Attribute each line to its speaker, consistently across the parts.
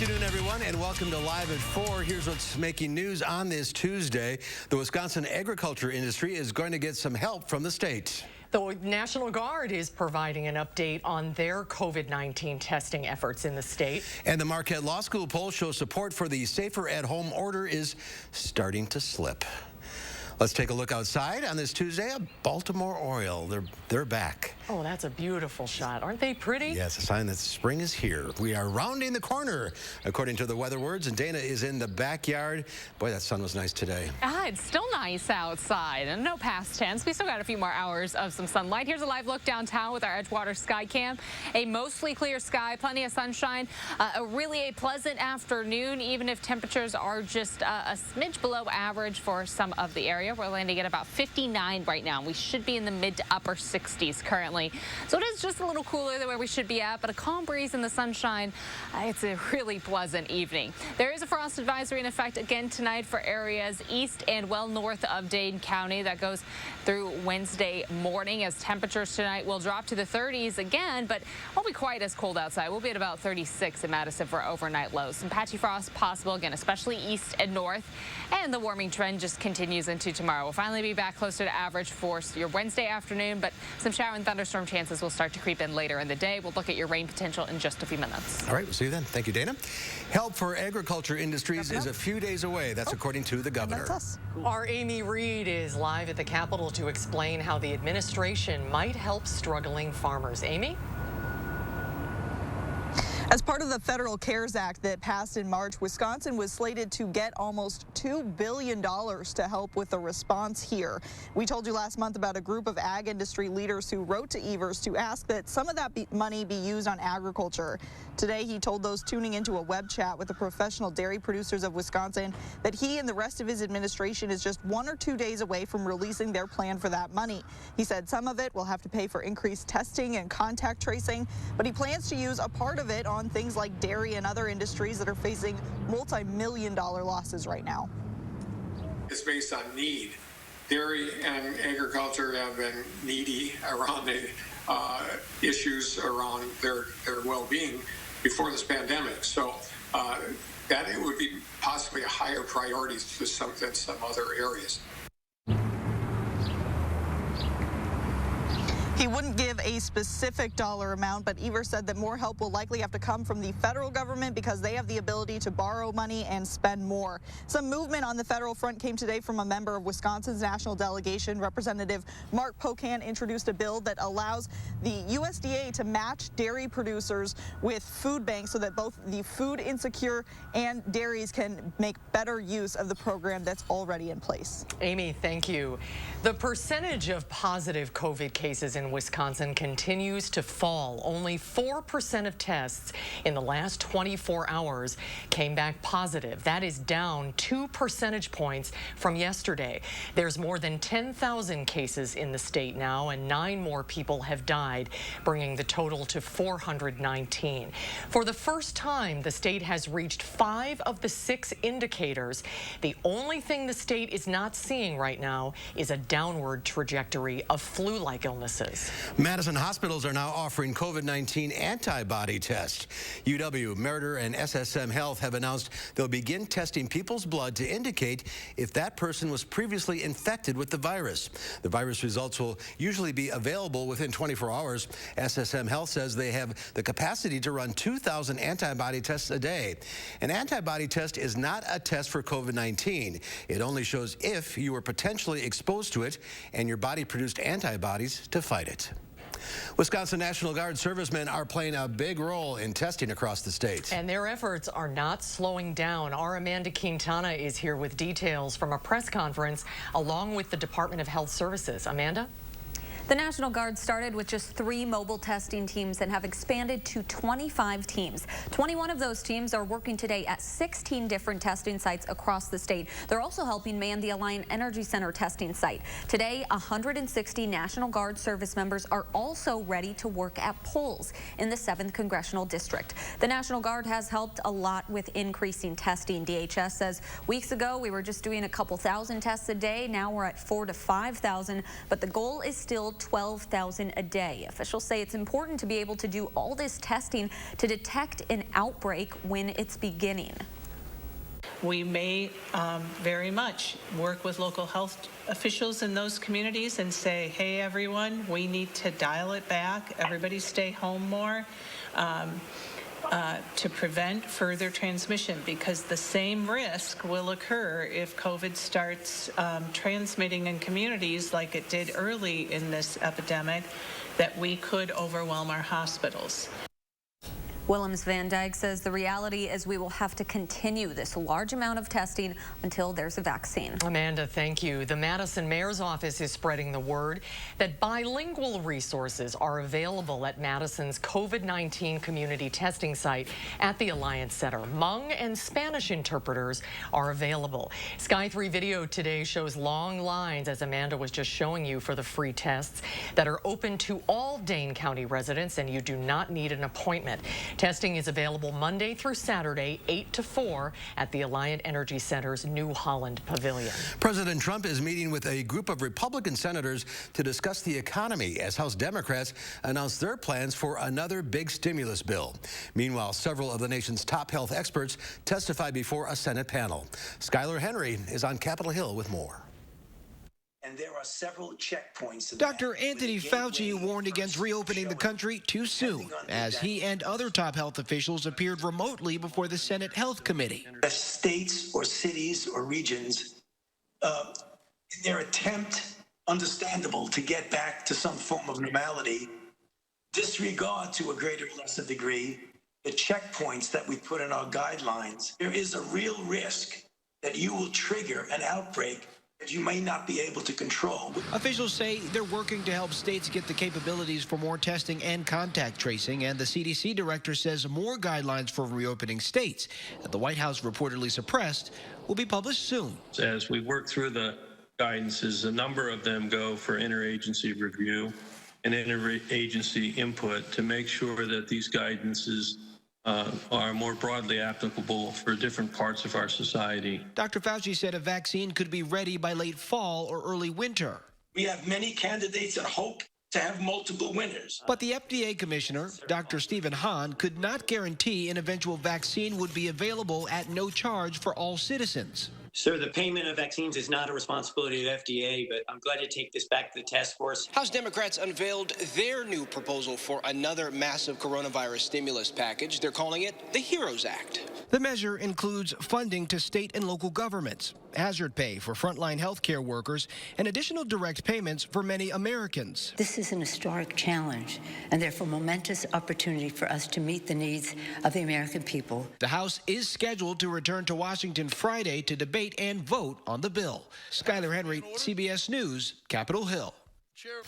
Speaker 1: afternoon, everyone, and welcome to Live at 4. Here's what's making news on this Tuesday. The Wisconsin agriculture industry is going to get some help from the state.
Speaker 2: The National Guard is providing an update on their COVID-19 testing efforts in the state. And the Marquette Law School poll shows support for the Safer at Home order is starting to slip. Let's take a look outside on this Tuesday. A Baltimore Oriole. They're back. Oh, that's a beautiful shot. Aren't they pretty? Yes, a sign that spring is here. We are rounding the corner, according to the weather words, and Dana is in the backyard. Boy, that sun was nice today.
Speaker 3: It's still nice outside, and no past tense. We still got a few more hours of some sunlight. Here's a live look downtown with our Edgewater Sky Cam. A mostly clear sky, plenty of sunshine. Really a pleasant afternoon, even if temperatures are just a smidge below average for some of the area. We're landing at about 59 right now. We should be in the mid to upper 60s currently. So it is just a little cooler than where we should be at, but a calm breeze in the sunshine. It's a really pleasant evening. There is a frost advisory in effect again tonight for areas east and well north of Dane County. That goes through Wednesday morning as temperatures tonight will drop to the 30s again, but won't be quite as cold outside. We'll be at about 36 in Madison for overnight lows. Some patchy frost possible again, especially east and north. And the warming trend just continues into tomorrow. We'll finally be back closer to average for your Wednesday afternoon, but some shower and thunderstorm chances will start to creep in later in the day. We'll look at your rain potential in just a few minutes.
Speaker 1: All right, we'll see you then. Thank you, Dana. Help for agriculture industries is a few days away. That's according to the governor.
Speaker 2: That's us. Our Amy Reed is live at the Capitol to explain how the administration might help struggling farmers. Amy?
Speaker 4: As part of the Federal CARES Act that passed in March, Wisconsin was slated to get almost $2 billion to help with the response here. We told you last month about a group of ag industry leaders who wrote to Evers to ask that some of that money be used on agriculture. Today, he told those tuning into a web chat with the professional dairy producers of Wisconsin that he and the rest of his administration is just 1 or 2 days away from releasing their plan for that money. He said some of it will have to pay for increased testing and contact tracing, but he plans to use a part of it on things like dairy and other industries that are facing multi-million-dollar losses right now.
Speaker 5: It's based on need. Dairy and agriculture have been needy around the issues around their well-being before this pandemic. So that it would be possibly a higher priority than some other areas.
Speaker 4: He wouldn't give a specific dollar amount, but Evers said that more help will likely have to come from the federal government because they have the ability to borrow money and spend more. Some movement on the federal front came today from a member of Wisconsin's national delegation. Representative Mark Pocan introduced a bill that allows the USDA to match dairy producers with food banks so that both the food insecure and dairies can make better use of the program that's already in place.
Speaker 2: Amy, thank you. The percentage of positive COVID cases in Wisconsin continues to fall. Only 4% of tests in the last 24 hours came back positive. That is down 2 percentage points from yesterday. There's more than 10,000 cases in the state now, and 9 more people have died, bringing the total to 419. For the first time, the state has reached 5 of the 6 indicators. The only thing the state is not seeing right now is a downward trajectory of flu-like illnesses.
Speaker 1: Madison hospitals are now offering COVID-19 antibody tests. UW, Meriter, and SSM Health have announced they'll begin testing people's blood to indicate if that person was previously infected with the virus. The virus results will usually be available within 24 hours. SSM Health says they have the capacity to run 2,000 antibody tests a day. An antibody test is not a test for COVID-19. It only shows if you were potentially exposed to it and your body produced antibodies to fight it. Wisconsin National Guard servicemen are playing a big role in testing across the state.
Speaker 2: And their efforts are not slowing down. Our Amanda Quintana is here with details from a press conference along with the Department of Health Services. Amanda?
Speaker 6: The National Guard started with just 3 mobile testing teams and have expanded to 25 teams. 21 of those teams are working today at 16 different testing sites across the state. They're also helping man the Alliant Energy Center testing site. Today, 160 National Guard service members are also ready to work at polls in the 7th Congressional District. The National Guard has helped a lot with increasing testing. DHS says weeks ago we were just doing a couple thousand tests a day. Now we're at 4,000 to 5,000, but the goal is still total 12,000 a day. Officials say it's important to be able to do all this testing to detect an outbreak when it's beginning.
Speaker 7: We may very much work with local health officials in those communities and say, hey, everyone, we need to dial it back. Everybody stay home more to prevent further transmission, because the same risk will occur if COVID starts transmitting in communities like it did early in this epidemic, that we could overwhelm our hospitals.
Speaker 6: Willems Van Dyke says the reality is we will have to continue this large amount of testing until there's a vaccine.
Speaker 2: Amanda, thank you. The Madison Mayor's Office is spreading the word that bilingual resources are available at Madison's COVID-19 community testing site at the Alliance Center. Hmong and Spanish interpreters are available. Sky 3 video today shows long lines, as Amanda was just showing you, for the free tests that are open to all Dane County residents, and you do not need an appointment. Testing is available Monday through Saturday, 8 to 4 at the Alliant Energy Center's New Holland Pavilion.
Speaker 1: President Trump is meeting with a group of Republican senators to discuss the economy as House Democrats announce their plans for another big stimulus bill. Meanwhile, several of the nation's top health experts testify before a Senate panel. Skylar Henry is on Capitol Hill with more.
Speaker 8: And there are several checkpoints.
Speaker 9: Dr. Anthony Fauci warned against reopening the country too soon as he and other top health officials appeared remotely before the Senate Health Committee.
Speaker 8: If states or cities or regions, in their attempt, understandable, to get back to some form of normality, disregard to a greater or lesser degree the checkpoints that we put in our guidelines, there is a real risk that you will trigger an outbreak that you may not be able to control.
Speaker 9: Officials say they're working to help states get the capabilities for more testing and contact tracing, and the CDC director says more guidelines for reopening states that the White House reportedly suppressed will be published soon.
Speaker 10: As we work through the guidances, a number of them go for interagency review and interagency input to make sure that these guidances are more broadly applicable for different parts of our society.
Speaker 9: Dr. Fauci said a vaccine could be ready by late fall or early winter.
Speaker 8: We have many candidates and hope to have multiple winners.
Speaker 9: But the FDA commissioner, Dr. Stephen Hahn, could not guarantee an eventual vaccine would be available at no charge for all citizens.
Speaker 11: Sir, the payment of vaccines is not a responsibility of the FDA, but I'm glad to take this back to the task force.
Speaker 12: House Democrats unveiled their new proposal for another massive coronavirus stimulus package. They're calling it the HEROES Act.
Speaker 9: The measure includes funding to state and local governments, hazard pay for frontline healthcare workers, and additional direct payments for many Americans.
Speaker 13: This is an historic challenge and therefore momentous opportunity for us to meet the needs of the American people.
Speaker 9: The House is scheduled to return to Washington Friday to debate and vote on the bill. Skylar Henry, CBS News, Capitol Hill.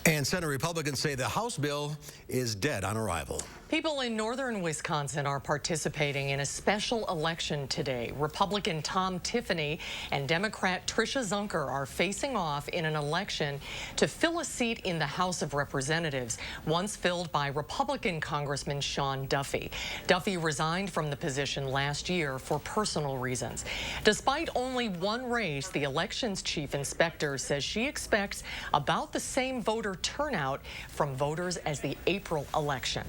Speaker 1: And Senate Republicans say the House bill is dead on arrival.
Speaker 2: People in northern Wisconsin are participating in a special election today. Republican Tom Tiffany and Democrat Tricia Zunker are facing off in an election to fill a seat in the House of Representatives, once filled by Republican Congressman Sean Duffy. Duffy resigned from the position last year for personal reasons. Despite only one race, the election's chief inspector says she expects about the same voter turnout from voters as the April election.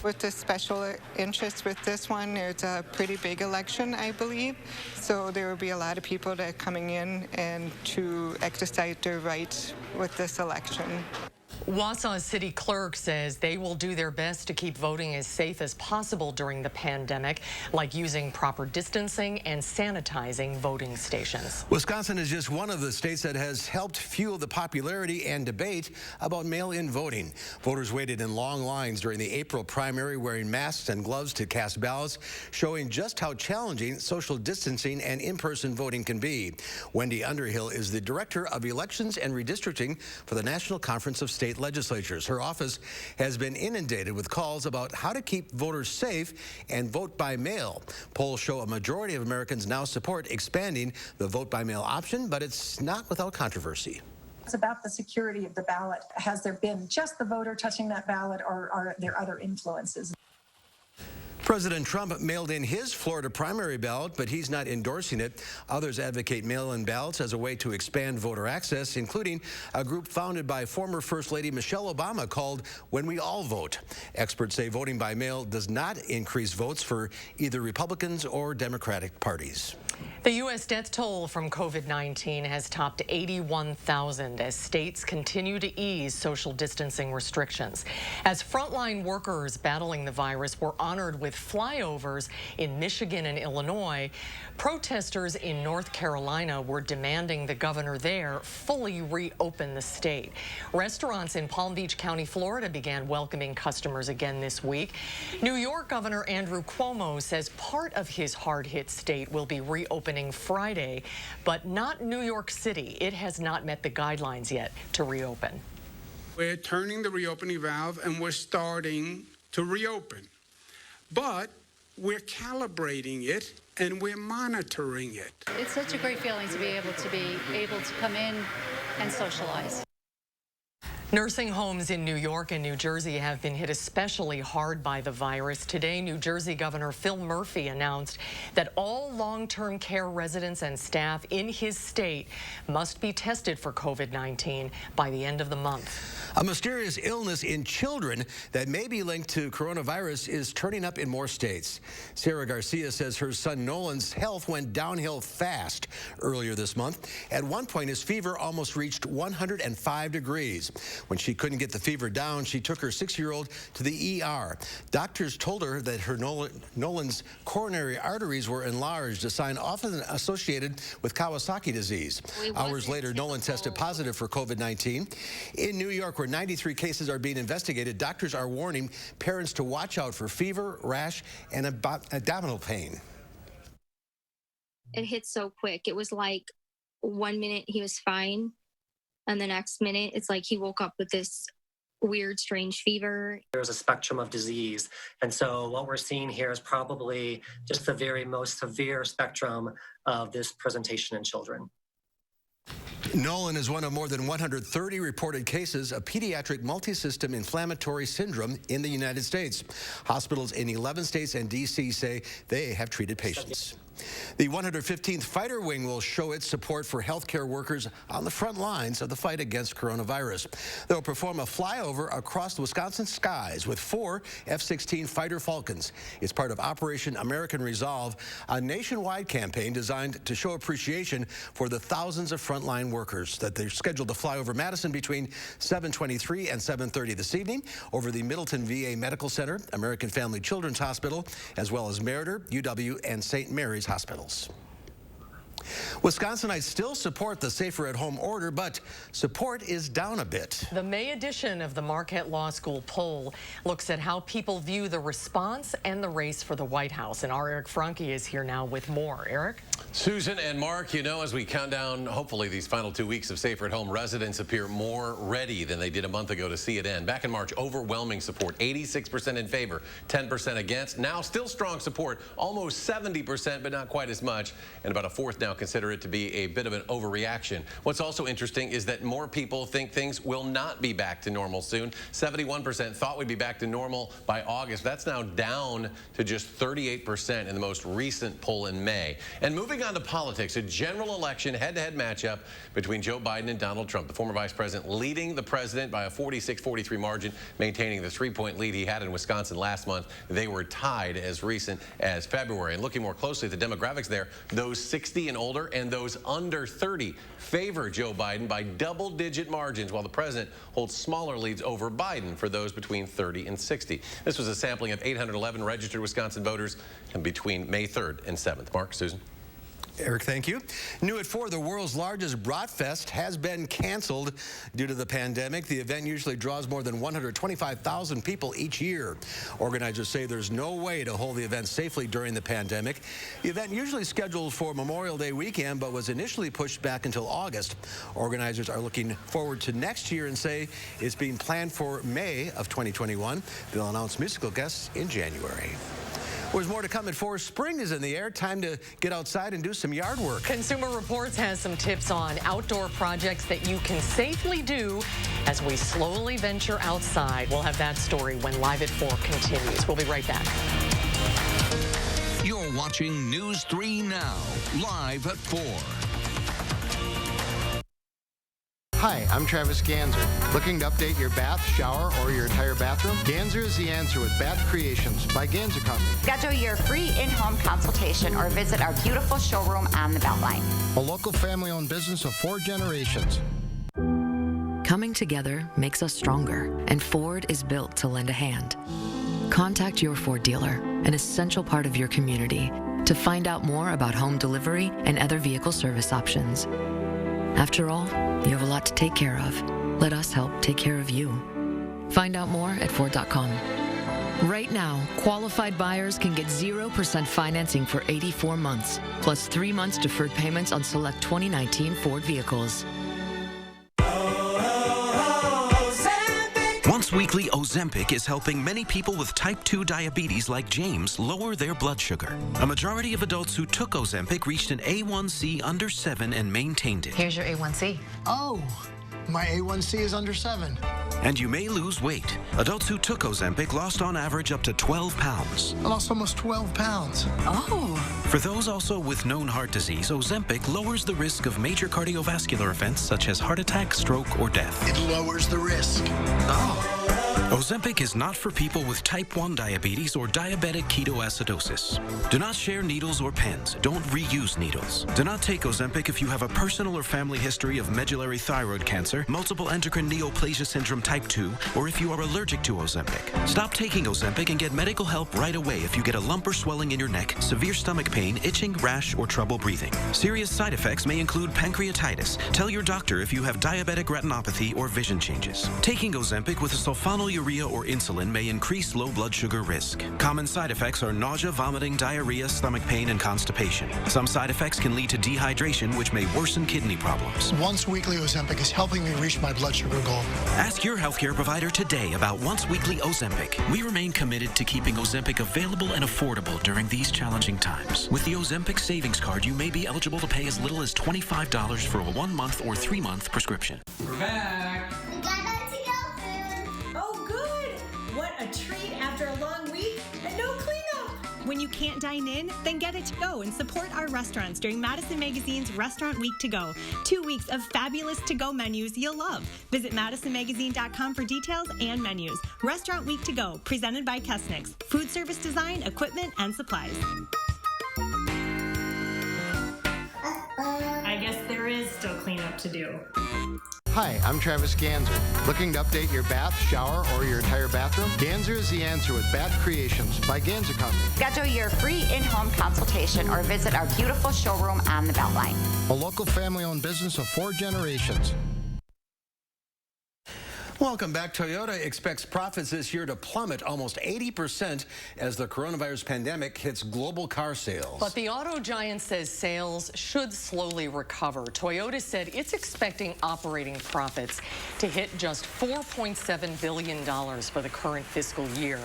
Speaker 14: With the special interest with this one, it's a pretty big election, I believe. So there will be a lot of people that are coming in and to exercise their rights with this election.
Speaker 2: Wausau City Clerk says they will do their best to keep voting as safe as possible during the pandemic, like using proper distancing and sanitizing voting stations.
Speaker 1: Wisconsin is just one of the states that has helped fuel the popularity and debate about mail-in voting. Voters waited in long lines during the April primary wearing masks and gloves to cast ballots, showing just how challenging social distancing and in-person voting can be. Wendy Underhill is the Director of Elections and Redistricting for the National Conference of State Legislatures. Her office has been inundated with calls about how to keep voters safe and vote by mail. Polls show a majority of Americans now support expanding the vote by mail option, but it's not without controversy.
Speaker 15: It's about the security of the ballot. Has there been just the voter touching that ballot, or are there other influences?
Speaker 1: President Trump mailed in his Florida primary ballot, but he's not endorsing it. Others advocate mail-in ballots as a way to expand voter access, including a group founded by former First Lady Michelle Obama called When We All Vote. Experts say voting by mail does not increase votes for either Republicans or Democratic parties.
Speaker 2: The U.S. death toll from COVID-19 has topped 81,000 as states continue to ease social distancing restrictions. As frontline workers battling the virus were honored with flyovers in Michigan and Illinois, protesters in North Carolina were demanding the governor there fully reopen the state. Restaurants in Palm Beach County, Florida began welcoming customers again this week. New York Governor Andrew Cuomo says part of his hard-hit state will be reopening Friday, but not New York City. It has not met the guidelines yet to reopen.
Speaker 16: We're turning the reopening valve and we're starting to reopen. But we're calibrating it and we're monitoring it.
Speaker 17: It's such a great feeling to be able to come in and socialize.
Speaker 2: Nursing homes in New York and New Jersey have been hit especially hard by the virus. Today, New Jersey Governor Phil Murphy announced that all long-term care residents and staff in his state must be tested for COVID-19 by the end of the month.
Speaker 1: A mysterious illness in children that may be linked to coronavirus is turning up in more states. Sarah Garcia says her son Nolan's health went downhill fast earlier this month. At one point, his fever almost reached 105 degrees. When she couldn't get the fever down, she took her 6-year-old to the ER. Doctors told her that her Nolan's coronary arteries were enlarged, a sign often associated with Kawasaki disease. Hours later, Nolan tested positive for COVID-19. In New York, where 93 cases are being investigated, doctors are warning parents to watch out for fever, rash, and abdominal pain.
Speaker 18: It hit so quick. It was like 1 minute he was fine, and the next minute it's like he woke up with this weird, strange fever.
Speaker 19: There's a spectrum of disease. And so what we're seeing here is probably just the very most severe spectrum of this presentation in children.
Speaker 1: Nolan is one of more than 130 reported cases of pediatric multisystem inflammatory syndrome in the United States. Hospitals in 11 states and D.C. say they have treated patients. The 115th Fighter Wing will show its support for healthcare workers on the front lines of the fight against coronavirus. They'll perform a flyover across the Wisconsin skies with 4 F-16 Fighter Falcons. It's part of Operation American Resolve, a nationwide campaign designed to show appreciation for the thousands of frontline workers that they're scheduled to fly over Madison between 7:23 and 7:30 this evening, over the Middleton VA Medical Center, American Family Children's Hospital, as well as Meriter, UW, and St. Mary's hospitals. Wisconsinites still support the safer at home order, but support is down a bit.
Speaker 2: The May edition of the Marquette Law School poll looks at how people view the response and the race for the White House. And our Eric Franke is here now with more. Eric?
Speaker 20: Susan and Mark, you know, as we count down, hopefully these final 2 weeks of safer at home, residents appear more ready than they did a month ago to see it end. Back in March, overwhelming support, 86% in favor, 10% against. Now still strong support, almost 70%, but not quite as much. And about a fourth now consider it to be a bit of an overreaction. What's also interesting is that more people think things will not be back to normal soon. 71% thought we'd be back to normal by August. That's now down to just 38% in the most recent poll in May. And moving on to politics, a general election head-to-head matchup between Joe Biden and Donald Trump. The former vice president leading the president by a 46-43 margin, maintaining the 3-point lead he had in Wisconsin last month. They were tied as recent as February. And looking more closely at the demographics there, those 60 and older and those under 30 favor Joe Biden by double-digit margins, while the president holds smaller leads over Biden for those between 30 and 60. This was a sampling of 811 registered Wisconsin voters between May 3rd and 7th. Mark, Susan.
Speaker 1: Eric, thank you. New at 4, the world's largest Bratfest has been canceled due to the pandemic. The event usually draws more than 125,000 people each year. Organizers say there's no way to hold the event safely during the pandemic. The event usually scheduled for Memorial Day weekend, but was initially pushed back until August. Organizers are looking forward to next year and say it's being planned for May of 2021. They'll announce musical guests in January. There's more to come at 4. Spring is in the air. Time to get outside and do some yard work.
Speaker 2: Consumer Reports has some tips on outdoor projects that you can safely do as we slowly venture outside. We'll have that story when Live at 4 continues. We'll be right back.
Speaker 21: watching News 3 Now, live at 4.
Speaker 22: Hi, I'm Travis Ganser. Looking to update your bath, shower, or your entire bathroom? Ganser is the answer with Bath Creations by Ganser Company.
Speaker 23: Schedule your free in-home consultation or visit our beautiful showroom on the Beltline.
Speaker 22: A local family-owned business of 4 generations.
Speaker 24: Coming together makes us stronger, and Ford is built to lend a hand. Contact your Ford dealer, an essential part of your community, to find out more about home delivery and other vehicle service options. After all, you have a lot to take care of. Let us help take care of you. Find out more at Ford.com. Right now, qualified buyers can get 0% financing for 84 months, plus 3 months deferred payments on select 2019 Ford vehicles.
Speaker 25: Once weekly Ozempic is helping many people with type 2 diabetes like James lower their blood sugar. A majority of adults who took Ozempic reached an A1C under 7 and maintained it.
Speaker 2: Here's your A1C.
Speaker 26: Oh, my A1C is under 7.
Speaker 25: And you may lose weight. Adults who took Ozempic lost on average up to 12 pounds.
Speaker 26: I lost almost 12 pounds.
Speaker 23: Oh.
Speaker 25: For those also with known heart disease, Ozempic lowers the risk of major cardiovascular events such as heart attack, stroke, or death.
Speaker 26: It lowers the risk.
Speaker 25: Oh. Ozempic is not for people with type 1 diabetes or diabetic ketoacidosis. Do not share needles or pens. Don't reuse needles. Do not take Ozempic if you have a personal or family history of medullary thyroid cancer, multiple endocrine neoplasia syndrome type 2, or if you are allergic to Ozempic. Stop taking Ozempic and get medical help right away if you get a lump or swelling in your neck, severe stomach pain, itching, rash, or trouble breathing. Serious side effects may include pancreatitis. Tell your doctor if you have diabetic retinopathy or vision changes. Taking Ozempic with a sulfonylurea or insulin may increase low blood sugar risk. Common side effects are nausea, vomiting, diarrhea, stomach pain, and constipation. Some side effects can lead to dehydration, which may worsen kidney problems.
Speaker 26: Once weekly Ozempic is helping me reach my blood sugar goal.
Speaker 25: Ask your healthcare provider today about once weekly Ozempic. We remain committed to keeping Ozempic available and affordable during these challenging times. With the Ozempic Savings Card, you may be eligible to pay as little as $25 for a 1-month or 3-month prescription.
Speaker 27: We're back.
Speaker 28: We got our to-go food.
Speaker 29: Oh, good. What a treat after a long week and no cleanup.
Speaker 30: When you can't dine in, then get it to go and support our restaurants during Madison Magazine's Restaurant Week to Go. 2 weeks of fabulous to-go menus you'll love. Visit madisonmagazine.com for details and menus. Restaurant Week to Go, presented by Kesnick's. Food service design, equipment, and supplies.
Speaker 29: I guess there is still cleanup to do.
Speaker 22: Hi, I'm Travis Ganser. Looking to update your bath, shower, or your entire bathroom? Ganser is the answer with Bath Creations by Ganser Company.
Speaker 23: Schedule your free in-home consultation or visit our beautiful showroom on the Beltline.
Speaker 22: A local family-owned business of 4 generations.
Speaker 1: Welcome back. Toyota expects profits this year to plummet almost 80% as the coronavirus pandemic hits global car sales.
Speaker 2: But the auto giant says sales should slowly recover. Toyota said it's expecting operating profits to hit just $4.7 billion for the current fiscal year.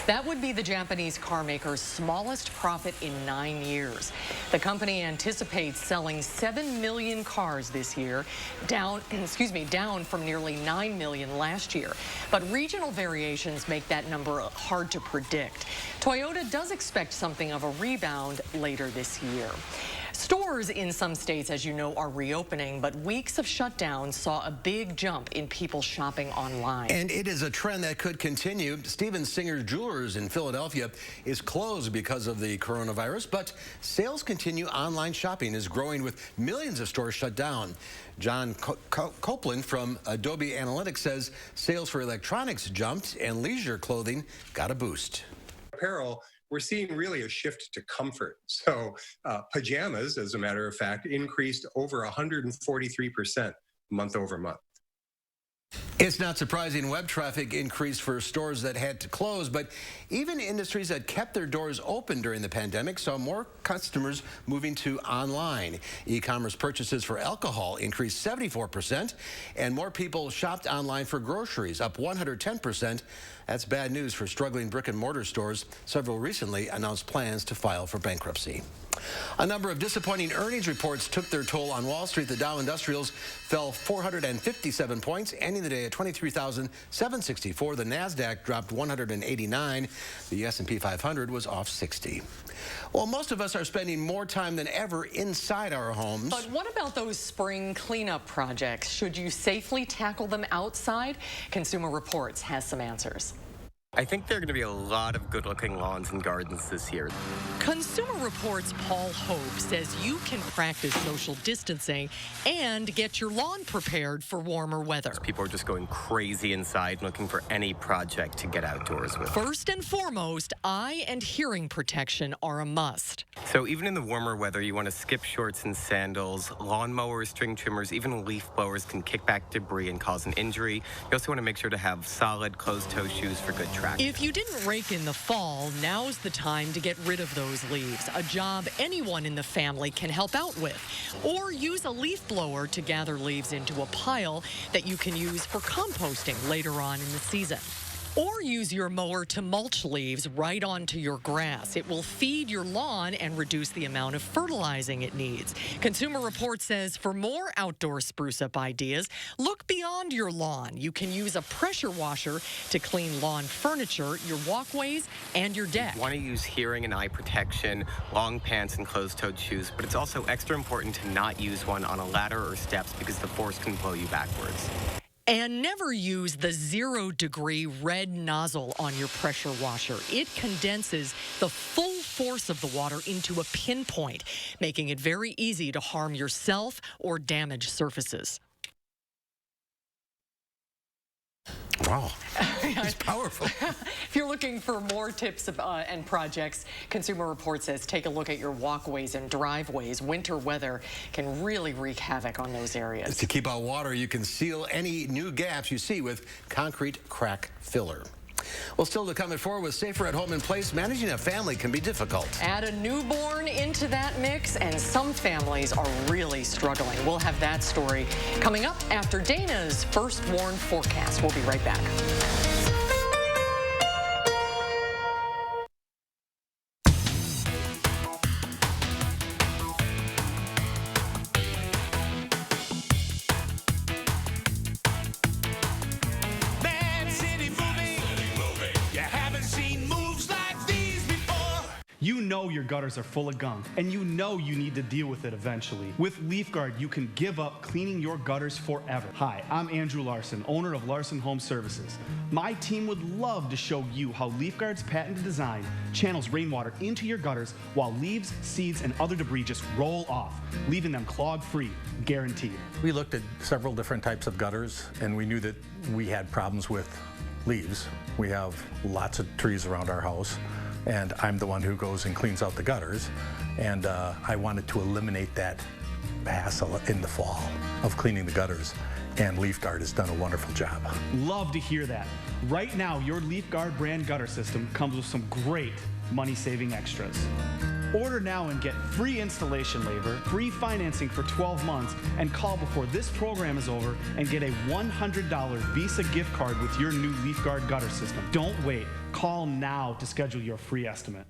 Speaker 2: That would be the Japanese car maker's smallest profit in 9 years. The company anticipates selling 7 million cars this year, down from nearly 9 million last year. But regional variations make that number hard to predict. Toyota does expect something of a rebound later this year. Stores in some states, as you know, are reopening, but weeks of shutdown saw a big jump in people shopping online.
Speaker 1: And it is a trend that could continue. Steven Singer Jewelers in Philadelphia is closed because of the coronavirus, but sales continue. Online shopping is growing with millions of stores shut down. John Copeland from Adobe Analytics says sales for electronics jumped and leisure clothing got a boost.
Speaker 31: Apparel, we're seeing really a shift to comfort. So pajamas, as a matter of fact, increased over 143% month over month.
Speaker 1: It's not surprising web traffic increased for stores that had to close, but even industries that kept their doors open during the pandemic saw more customers moving to online. E-commerce purchases for alcohol increased 74%, and more people shopped online for groceries, up 110%. That's bad news for struggling brick-and-mortar stores. Several recently announced plans to file for bankruptcy. A number of disappointing earnings reports took their toll on Wall Street. The Dow Industrials fell 457 points, ending the day at at 23,764. The NASDAQ dropped 189. The S&P 500 was off 60. Well, most of us are spending more time than ever inside our homes.
Speaker 2: But what about those spring cleanup projects? Should you safely tackle them outside? Consumer Reports has some answers.
Speaker 3: I think there are going to be a lot of good-looking lawns and gardens this year.
Speaker 2: Consumer Reports' Paul Hope says you can practice social distancing and get your lawn prepared for warmer weather.
Speaker 3: People are just going crazy inside looking for any project to get outdoors with.
Speaker 2: First and foremost, eye and hearing protection are a must.
Speaker 3: So even in the warmer weather, you want to skip shorts and sandals. Lawnmowers, string trimmers, even leaf blowers can kick back debris and cause an injury. You also want to make sure to have solid closed-toe shoes for good traction.
Speaker 2: If you didn't rake in the fall, now's the time to get rid of those leaves, a job anyone in the family can help out with. Or use a leaf blower to gather leaves into a pile that you can use for composting later on in the season. Or use your mower to mulch leaves right onto your grass. It will feed your lawn and reduce the amount of fertilizing it needs. Consumer Reports says for more outdoor spruce-up ideas, look beyond your lawn. You can use a pressure washer to clean lawn furniture, your walkways, and your deck.
Speaker 3: You want to use hearing and eye protection, long pants, and closed-toed shoes, but it's also extra important to not use one on a ladder or steps because the force can blow you backwards.
Speaker 2: And never use the 0-degree red nozzle on your pressure washer. It condenses the full force of the water into a pinpoint, making it very easy to harm yourself or damage surfaces.
Speaker 1: Wow, it's powerful.
Speaker 2: If you're looking for more tips and projects, Consumer Reports says take a look at your walkways and driveways. Winter weather can really wreak havoc on those areas.
Speaker 1: To keep out water, you can seal any new gaps you see with concrete crack filler. Well, still to come at 4 with Safer at Home in place, managing a family can be difficult.
Speaker 2: Add a newborn into that mix, and some families are really struggling. We'll have that story coming up after Dana's First Warn forecast. We'll be right back.
Speaker 4: You know your gutters are full of gunk, and you know you need to deal with it eventually. With LeafGuard, you can give up cleaning your gutters forever. Hi, I'm Andrew Larson, owner of Larson Home Services. My team would love to show you how LeafGuard's patented design channels rainwater into your gutters while leaves, seeds, and other debris just roll off, leaving them clog-free, guaranteed.
Speaker 5: We looked at several different types of gutters, and we knew that we had problems with leaves. We have lots of trees around our house, and I'm the one who goes and cleans out the gutters, and I wanted to eliminate that hassle in the fall of cleaning the gutters, and LeafGuard has done a wonderful job.
Speaker 4: Love to hear that. Right now, your LeafGuard brand gutter system comes with some great money-saving extras. Order now and get free installation labor, free financing for 12 months, and call before this program is over and get a $100 Visa gift card with your new LeafGuard gutter system. Don't wait. Call now to schedule your free estimate.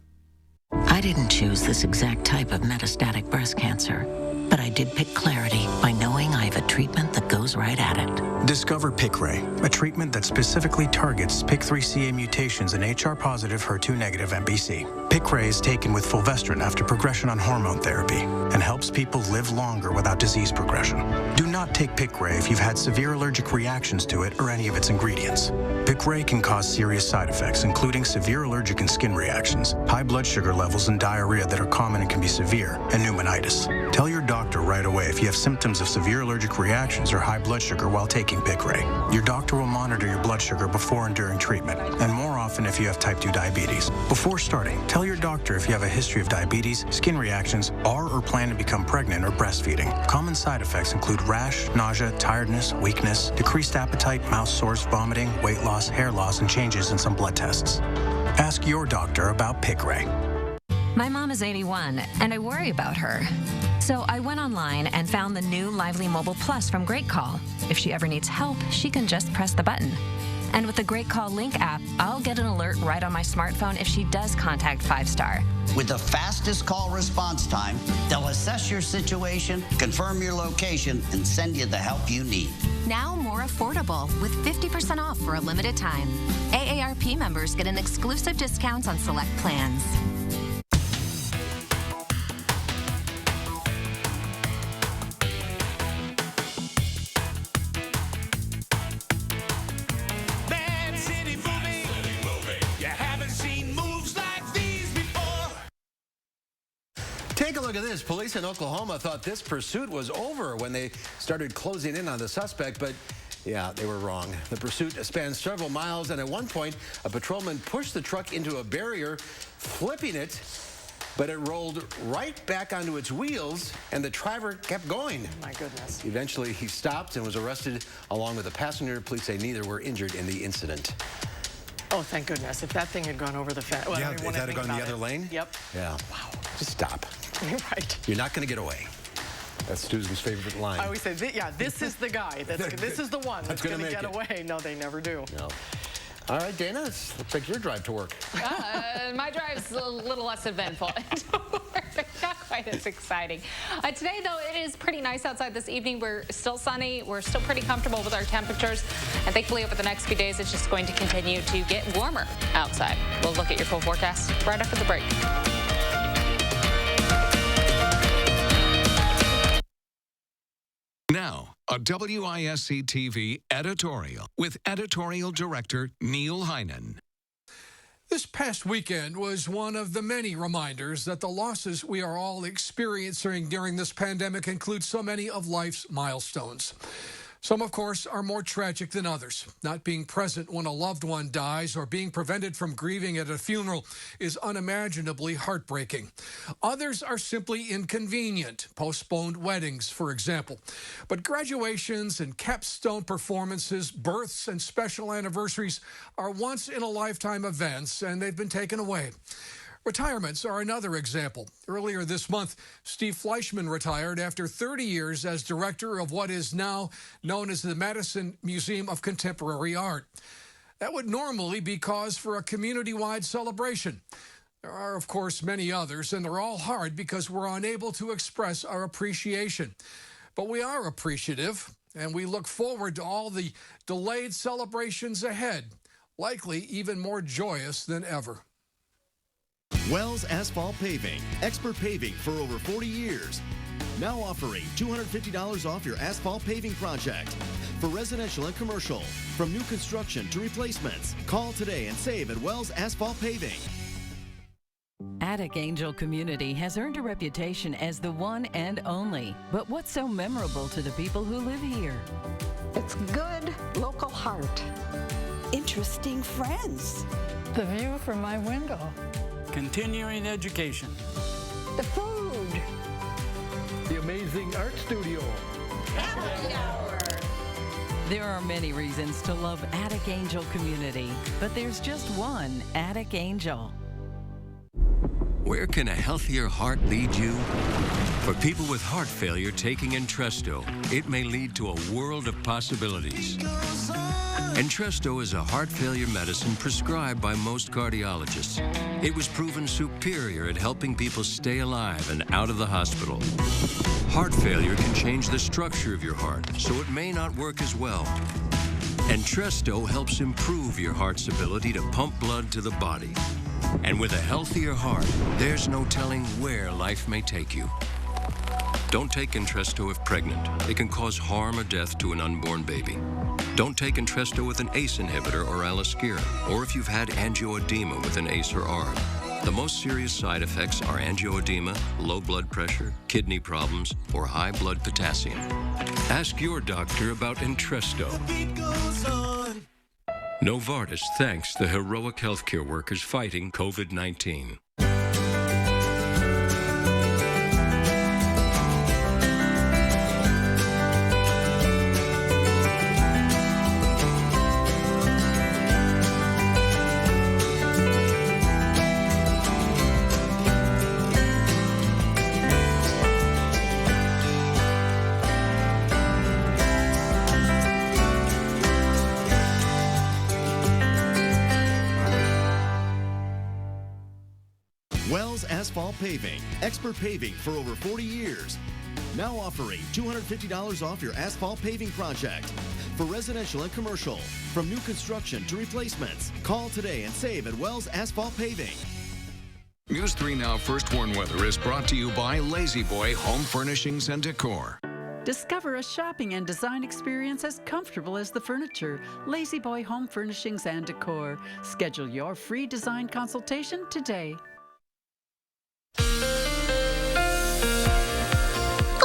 Speaker 6: I didn't choose this exact type of metastatic breast cancer, but I did pick Clarity by knowing I have a treatment that goes right at it.
Speaker 7: Discover PICRAY, a treatment that specifically targets PIK3CA mutations in HR-positive, HER2-negative MBC. PICRAY is taken with fulvestrant after progression on hormone therapy and helps people live longer without disease progression. Do not take PICRAY if you've had severe allergic reactions to it or any of its ingredients. PICRAY can cause serious side effects, including severe allergic and skin reactions, high blood sugar levels and diarrhea that are common and can be severe, and pneumonitis. Tell your doctor right away if you have symptoms of severe allergic reactions or high blood sugar while taking PICRAY. Your doctor will monitor your blood sugar before and during treatment, and more often if you have type 2 diabetes. Before starting, tell your doctor if you have a history of diabetes, skin reactions, are or plan to become pregnant or breastfeeding. Common side effects include rash, nausea, tiredness, weakness, decreased appetite, mouth sores, vomiting, weight loss, hair loss, and changes in some blood tests. Ask your doctor about PICRAY.
Speaker 8: My mom is 81, and I worry about her. So I went online and found the new Lively Mobile Plus from Great Call. If she ever needs help, she can just press the button. And with the Great Call Link app, I'll get an alert right on my smartphone if she does contact 5-Star.
Speaker 10: With the fastest call response time, they'll assess your situation, confirm your location, and send you the help you need.
Speaker 8: Now more
Speaker 9: more affordable with 50% off for a limited time. AARP members get an exclusive discount on select plans.
Speaker 1: Take a look at this. Police in Oklahoma thought this pursuit was over when they started closing in on the suspect, but yeah, they were wrong. The pursuit spanned several miles, and at one point, a patrolman pushed the truck into a barrier, flipping it, but it rolled right back onto its wheels, and the driver kept going.
Speaker 2: Oh my goodness.
Speaker 1: Eventually, he stopped and was arrested along with a passenger. Police say neither were injured in the incident.
Speaker 2: Oh, thank goodness. If that thing had gone over the fence. Well,
Speaker 1: Yeah, if that had gone the other lane?
Speaker 2: Yep.
Speaker 1: Yeah. Wow. Just stop.
Speaker 2: You're right.
Speaker 1: You're not going to get away. That's Susan's favorite line.
Speaker 2: I always say, this is the guy. This is the one that's going to get away. No, they never do.
Speaker 1: No. All right, Dana, it looks like your drive to work.
Speaker 11: My drive's a little less eventful. Not quite as exciting. Today, though, it is pretty nice outside this evening. We're still sunny. We're still pretty comfortable with our temperatures. And thankfully, over the next few days, it's just going to continue to get warmer outside. We'll look at your full forecast right after the break.
Speaker 21: Now, a WISC TV editorial with editorial director Neil Heinen.
Speaker 12: This past weekend was one of the many reminders that the losses we are all experiencing during this pandemic include so many of life's milestones. Some, of course, are more tragic than others. Not being present when a loved one dies or being prevented from grieving at a funeral is unimaginably heartbreaking. Others are simply inconvenient, postponed weddings, for example. But graduations and capstone performances, births and special anniversaries are once-in-a-lifetime events, and they've been taken away. Retirements are another example. Earlier this month, Steve Fleischman retired after 30 years as director of what is now known as the Madison Museum of Contemporary Art. That would normally be cause for a community-wide celebration. There are, of course, many others, and they're all hard because we're unable to express our appreciation. But we are appreciative, and we look forward to all the delayed celebrations ahead, likely even more joyous than ever.
Speaker 13: Wells Asphalt Paving, expert paving for over 40 years. Now offering $250 off your asphalt paving project. For residential and commercial, from new construction to replacements. Call today and save at Wells Asphalt Paving.
Speaker 14: Attic Angel Community has earned a reputation as the one and only. But what's so memorable to the people who live here?
Speaker 15: It's good local heart. Interesting friends.
Speaker 16: The view from my window.
Speaker 17: Continuing education.
Speaker 15: The food.
Speaker 17: The amazing art studio.
Speaker 15: Happy hour.
Speaker 14: There are many reasons to love Attic Angel Community, but there's just one Attic Angel.
Speaker 18: Where can a healthier heart lead you? For people with heart failure taking Entresto, it may lead to a world of possibilities. Entresto is a heart failure medicine prescribed by most cardiologists. It was proven superior at helping people stay alive and out of the hospital. Heart failure can change the structure of your heart, so it may not work as well. Entresto helps improve your heart's ability to pump blood to the body. And with a healthier heart, there's no telling where life may take you. Don't take Entresto if pregnant. It can cause harm or death to an unborn baby. Don't take Entresto with an ACE inhibitor or Alaskera, or if you've had angioedema with an ACE or ARB. The most serious side effects are angioedema, low blood pressure, kidney problems, or high blood potassium. Ask your doctor about Entresto. Novartis thanks the heroic healthcare workers fighting COVID-19.
Speaker 13: Wells Asphalt Paving, expert paving for over 40 years. Now offering $250 off your asphalt paving project. for residential and commercial. From new construction to replacements, call today and save at Wells Asphalt Paving.
Speaker 21: News 3 Now First Warn Weather is brought to you by Lazy Boy Home Furnishings and Decor.
Speaker 14: Discover a shopping and design experience as comfortable as the furniture. Lazy Boy Home Furnishings and Decor. Schedule your free design consultation today.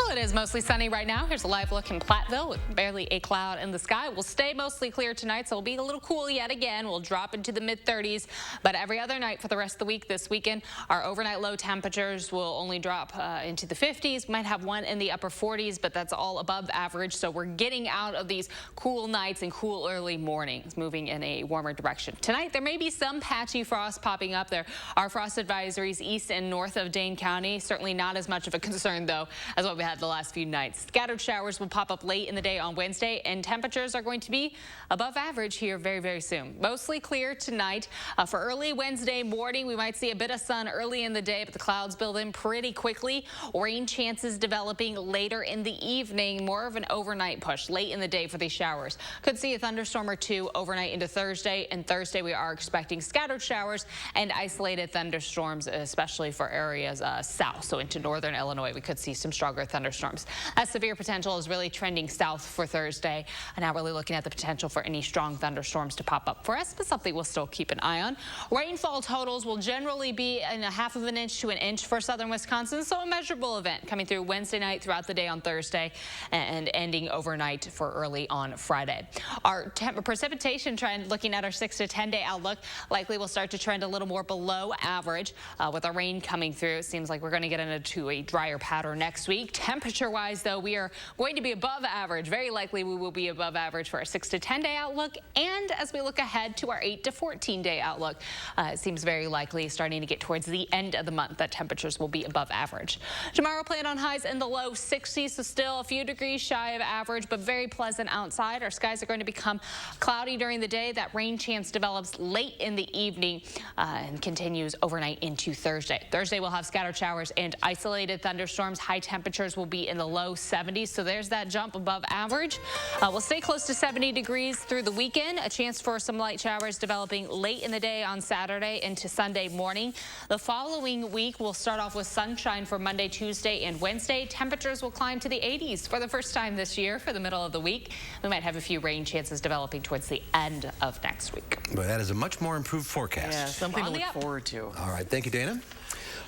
Speaker 11: It is mostly sunny right now. Here's a live look in Platteville with barely a cloud in the sky. We'll stay mostly clear tonight, so it'll be a little cool yet again. We'll drop into the mid-30s, but every other night for the rest of the week this weekend, our overnight low temperatures will only drop into the 50s. Might have one in the upper 40s, but that's all above average, so we're getting out of these cool nights and cool early mornings, moving in a warmer direction. Tonight, there may be some patchy frost popping up. There are frost advisories east and north of Dane County. Certainly not as much of a concern, though, as what we had the last few nights. Scattered showers will pop up late in the day on Wednesday, and temperatures are going to be above average here very, very soon. Mostly clear tonight. For early Wednesday morning, we might see a bit of sun early in the day, but the clouds build in pretty quickly. Rain chances developing later in the evening. More of an overnight push late in the day for these showers. Could see a thunderstorm or two overnight into Thursday. And Thursday, we are expecting scattered showers and isolated thunderstorms, especially for areas south. So into northern Illinois, we could see some stronger thunderstorms. That severe potential is really trending south for Thursday. And now really looking at the potential for any strong thunderstorms to pop up for us, but something we'll still keep an eye on. Rainfall totals will generally be in a half of an inch to an inch for southern Wisconsin, so a measurable event coming through Wednesday night throughout the day on Thursday and ending overnight for early on Friday. Our precipitation trend, looking at our 6 to 10 day outlook, likely will start to trend a little more below average with our rain coming through. It seems like we're going to get into a drier pattern next week. Temperature-wise, though, we are going to be above average. Very likely we will be above average for our 6 to 10 day outlook. And as we look ahead to our 8 to 14 day outlook, it seems very likely starting to get towards the end of the month that temperatures will be above average. Tomorrow, plan on highs in the low 60s, so still a few degrees shy of average, but very pleasant outside. Our skies are going to become cloudy during the day. That rain chance develops late in the evening and continues overnight into Thursday. Thursday, we'll have scattered showers and isolated thunderstorms. High temperatures will be in the low 70s, so there's that jump above average. We'll stay close to 70 degrees through the weekend. A chance for some light showers developing late in the day on Saturday into Sunday morning. The following week, we'll start off with sunshine for Monday, Tuesday, and Wednesday. Temperatures will climb to the 80s for the first time this year for the middle of the week. We might have a few rain chances developing towards the end of next week.
Speaker 1: But that is a much more improved forecast.
Speaker 2: Yeah, something to look forward to.
Speaker 1: All right, thank you, Dana.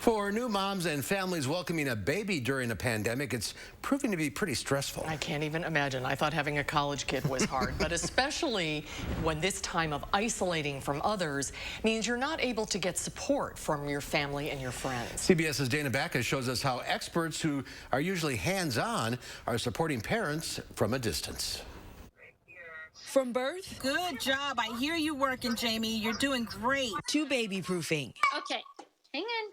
Speaker 1: For new moms and families welcoming a baby during a pandemic, it's proving to be pretty stressful.
Speaker 2: I can't even imagine. I thought having a college kid was hard, but especially when this time of isolating from others means you're not able to get support from your family and your friends.
Speaker 1: CBS's Dana Backus shows us how experts who are usually hands-on are supporting parents from a distance.
Speaker 19: From birth? Good job. I hear you working, Jamie. You're doing great. To baby proofing.
Speaker 20: Okay, hang on.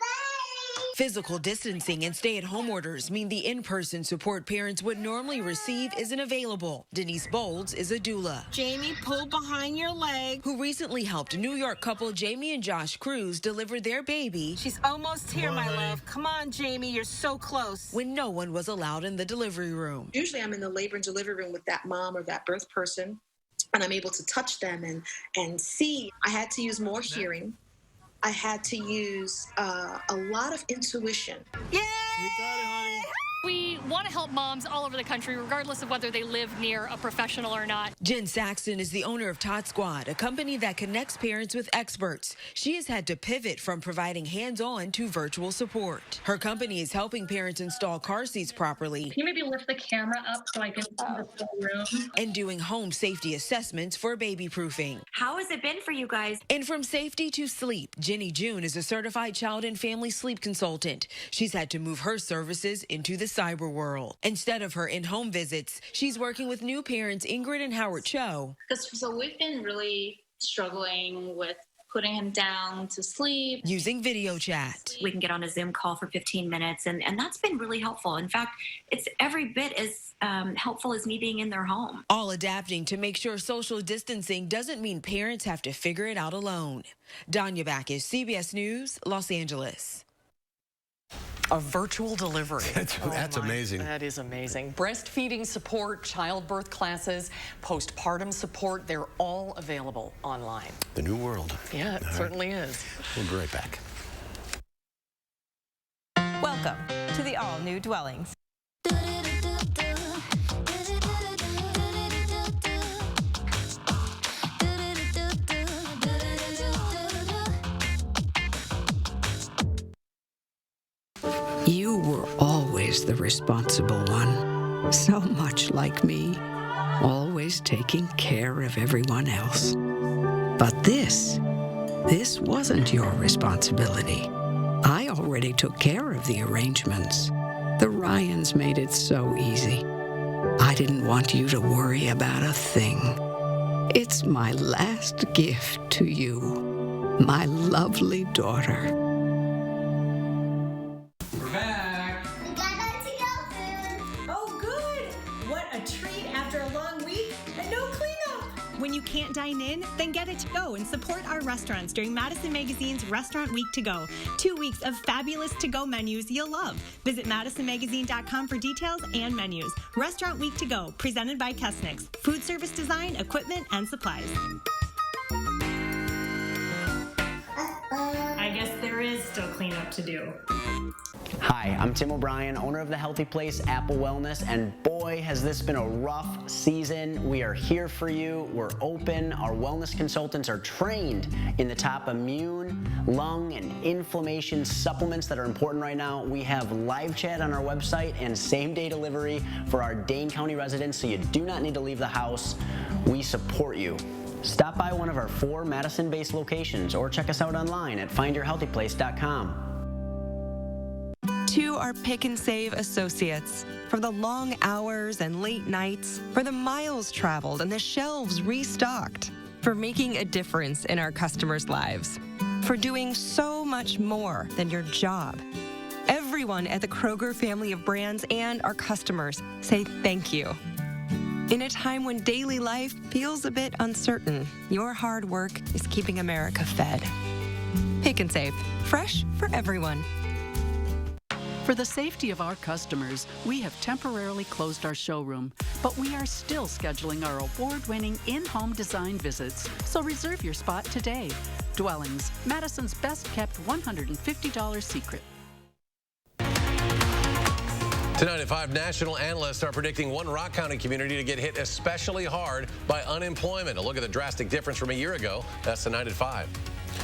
Speaker 19: Physical distancing and stay-at-home orders mean the in-person support parents would normally receive isn't available. Denise Bolds is a doula. Jamie, pull behind your leg. Who recently helped New York couple Jamie and Josh Cruz deliver their baby. She's almost here, my love. Come on, Jamie, you're so close. When no one was allowed in the delivery room.
Speaker 22: Usually I'm in the labor and delivery room with that mom or that birth person, and I'm able to touch them and see. I had to use more hearing. I had to use a lot of intuition.
Speaker 20: Yay! We got it, honey. We want to help moms all over the country, regardless of whether they live near a professional or not.
Speaker 19: Jen Saxton is the owner of Tot Squad, a company that connects parents with experts. She has had to pivot from providing hands-on to virtual support. Her company is helping parents install car seats properly.
Speaker 20: Can you maybe lift the camera up so I can see the full room?
Speaker 19: And doing home safety assessments for baby proofing.
Speaker 20: How has it been for you guys?
Speaker 19: And from safety to sleep, Jenny June is a certified child and family sleep consultant. She's had to move her services into the cyber world. Instead of her in-home visits, she's working with new parents Ingrid and Howard Cho.
Speaker 20: So we've been really struggling with putting him down to sleep.
Speaker 19: Using video chat.
Speaker 20: We can get on a Zoom call for 15 minutes, and that's been really helpful. In fact, it's every bit as helpful as me being in their home.
Speaker 19: All adapting to make sure social distancing doesn't mean parents have to figure it out alone. Danya Backus, CBS News, Los Angeles.
Speaker 2: A virtual delivery.
Speaker 1: That's amazing.
Speaker 2: That is amazing. Breastfeeding support, childbirth classes, postpartum support, they're all available online.
Speaker 1: The new world.
Speaker 2: Yeah, it certainly is.
Speaker 1: We'll be right back.
Speaker 3: Welcome to the all-new Dwellings.
Speaker 15: You were always the responsible one, so much like me, always taking care of everyone else. But this wasn't your responsibility. I already took care of the arrangements. The Ryans made it so easy. I didn't want you to worry about a thing. It's my last gift to you, my lovely daughter.
Speaker 5: Oh, good! What a treat after a long week and no cleanup! When you can't dine in, then get it to go and support our restaurants during Madison Magazine's Restaurant Week to Go. 2 weeks of fabulous to-go menus you'll love. Visit madisonmagazine.com for details and menus. Restaurant Week to Go, presented by Kesnick's. Food service design, equipment, and supplies. I guess there is still cleanup to do.
Speaker 23: Hi, I'm Tim O'Brien, owner of the Healthy Place Apple Wellness, and boy, has this been a rough season. We are here for you. We're open. Our wellness consultants are trained in the top immune, lung, and inflammation supplements that are important right now. We have live chat on our website and same-day delivery for our Dane County residents, so you do not need to leave the house. We support you. Stop by one of our 4 Madison-based locations or check us out online at findyourhealthyplace.com.
Speaker 3: To our Pick and Save associates, for the long hours and late nights, for the miles traveled and the shelves restocked, for making a difference in our customers' lives, for doing so much more than your job. Everyone at the Kroger family of brands and our customers say thank you. In a time when daily life feels a bit uncertain, your hard work is keeping America fed. Pick and Save, fresh for everyone.
Speaker 14: For the safety of our customers, we have temporarily closed our showroom, but we are still scheduling our award-winning in-home design visits, so reserve your spot today. Dwellings, Madison's best-kept $150 secret.
Speaker 24: Tonight at 5, national analysts are predicting one Rock County community to get hit especially hard by unemployment. A look at the drastic difference from a year ago. That's tonight at 5.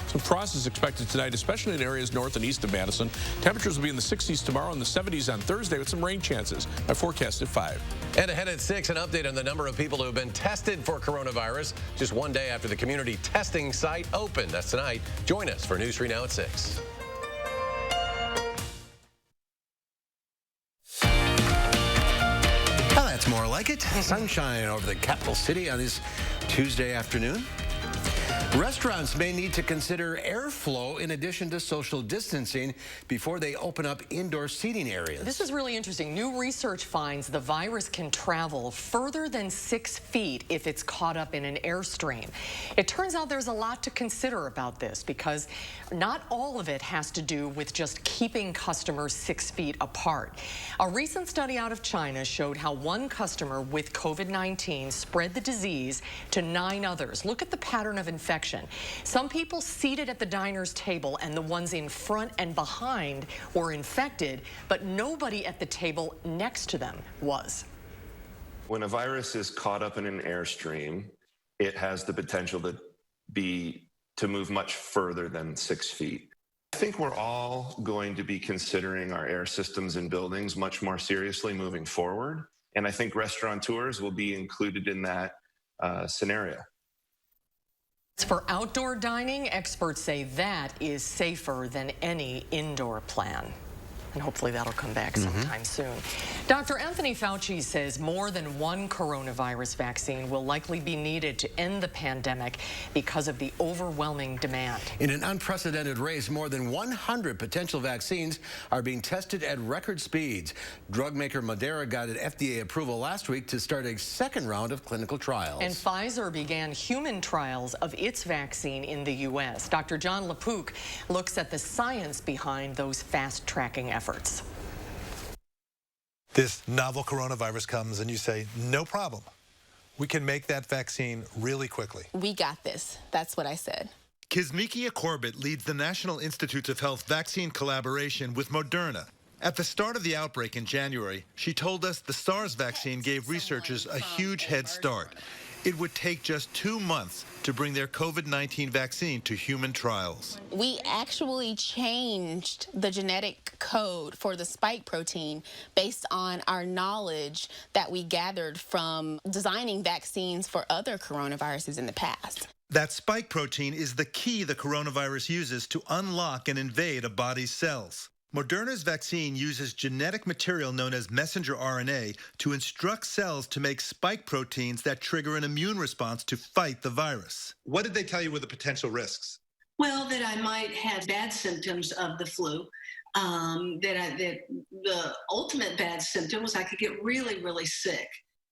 Speaker 25: Some frost is expected tonight, especially in areas north and east of Madison. Temperatures will be in the 60s tomorrow and the 70s on Thursday with some rain chances. My forecast at 5.
Speaker 24: And ahead at 6, an update on the number of people who have been tested for coronavirus just one day after the community testing site opened. That's tonight. Join us for News 3 Now at 6.
Speaker 1: Well, that's more like it. Sunshine over the capital city on this Tuesday afternoon. Restaurants may need to consider airflow in addition to social distancing before they open up indoor seating areas.
Speaker 2: This is really interesting. New research finds the virus can travel further than 6 feet if it's caught up in an airstream. It turns out there's a lot to consider about this because not all of it has to do with just keeping customers 6 feet apart. A recent study out of China showed how one customer with COVID-19 spread the disease to 9 others. Look at the pattern of infection. Some people seated at the diner's table and the ones in front and behind were infected, but nobody at the table next to them was.
Speaker 26: When a virus is caught up in an airstream, it has the potential to move much further than 6 feet. I think we're all going to be considering our air systems in buildings much more seriously moving forward, and I restaurateurs will be included in that scenario.
Speaker 2: For outdoor dining, experts say that is safer than any indoor plan. And hopefully that'll come back sometime soon. Dr. Anthony Fauci says more than one coronavirus vaccine will likely be needed to end the pandemic because of the overwhelming demand.
Speaker 1: In an unprecedented race, more than 100 potential vaccines are being tested at record speeds. Drug maker Moderna got an FDA approval last week to start a second round of clinical trials.
Speaker 2: And Pfizer began human trials of its vaccine in the U.S. Dr. John LaPook looks at the science behind those fast-tracking efforts. efforts.
Speaker 4: This novel coronavirus comes and you say, no problem. We can make that vaccine really quickly.
Speaker 6: We got this. That's what I said.
Speaker 4: Kizzmekia Corbett leads the National Institutes of Health vaccine collaboration with Moderna. At the start of the outbreak in January, she told us the SARS vaccine gave researchers a huge head start. It would take just 2 months to bring their COVID-19 vaccine to human trials.
Speaker 6: We actually changed the genetic code for the spike protein based on our knowledge that we gathered from designing vaccines for other coronaviruses in the past.
Speaker 4: That spike protein is the key the coronavirus uses to unlock and invade a body's cells. Moderna's vaccine uses genetic material known as messenger RNA to instruct cells to make spike proteins that trigger an immune response to fight the virus. What did they tell you were the potential risks?
Speaker 7: Well, that I might have bad symptoms of the flu. That the ultimate bad symptom was I could get really, really sick.